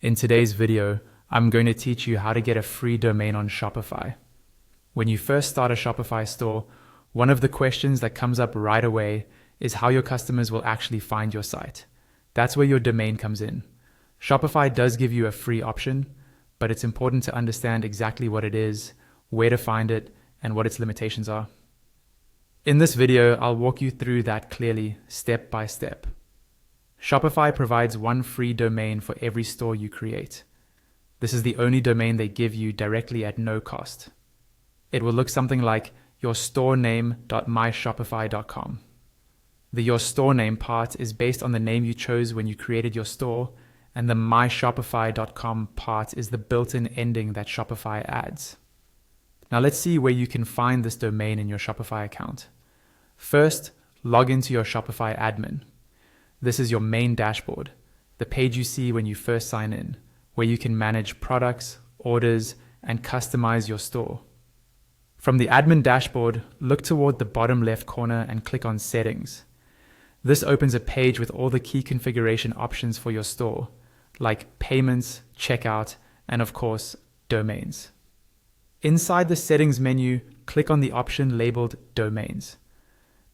In today's video, I'm going to teach you how to get a free domain on Shopify. When you first start a Shopify store, one of the questions that comes up right away is how your customers will actually find your site. That's where your domain comes in. Shopify does give you a free option, but it's important to understand exactly what it is, where to find it, and what its limitations are. In this video, I'll walk you through that clearly, step by step. Shopify provides one free domain for every store you create. This is the only domain they give you directly at no cost. It will look something like yourstorename.myshopify.com. The Your Store Name part is based on the name you chose when you created your store, and the myshopify.com part is the built-in ending that Shopify adds. Now let's see where you can find this domain in your Shopify account. First, log into your Shopify admin. This is your main dashboard, the page you see when you first sign in, where you can manage products, orders, and customize your store. From the admin dashboard, look toward the bottom left corner and click on Settings. This opens a page with all the key configuration options for your store, like payments, checkout, and of course, domains. Inside the Settings menu, click on the option labeled Domains.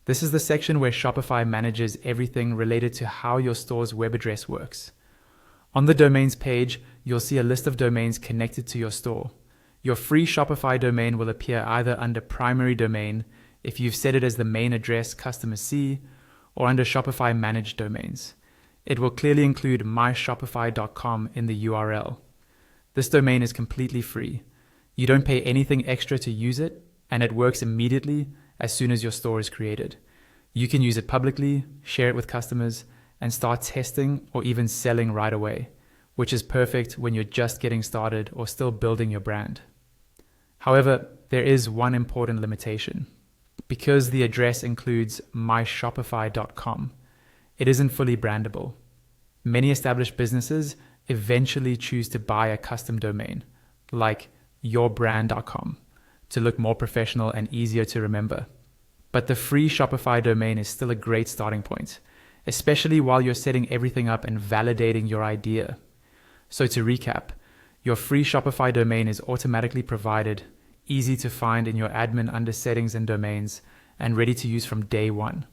This is the section where Shopify manages everything related to how your store's web address works. On the Domains page, you'll see a list of domains connected to your store. Your free Shopify domain will appear either under Primary Domain, if you've set it as the main address customers see, or under Shopify Managed Domains. It will clearly include myshopify.com in the URL. This domain is completely free. You don't pay anything extra to use it, and it works immediately as soon as your store is created. You can use it publicly, share it with customers, and start testing or even selling right away, which is perfect when you're just getting started or still building your brand. However, there is one important limitation. Because the address includes myshopify.com, it isn't fully brandable. Many established businesses eventually choose to buy a custom domain, like yourbrand.com, to look more professional and easier to remember. But the free Shopify domain is still a great starting point, especially while you're setting everything up and validating your idea. So to recap, your free Shopify domain is automatically provided, easy to find in your admin under Settings and Domains, and ready to use from day one.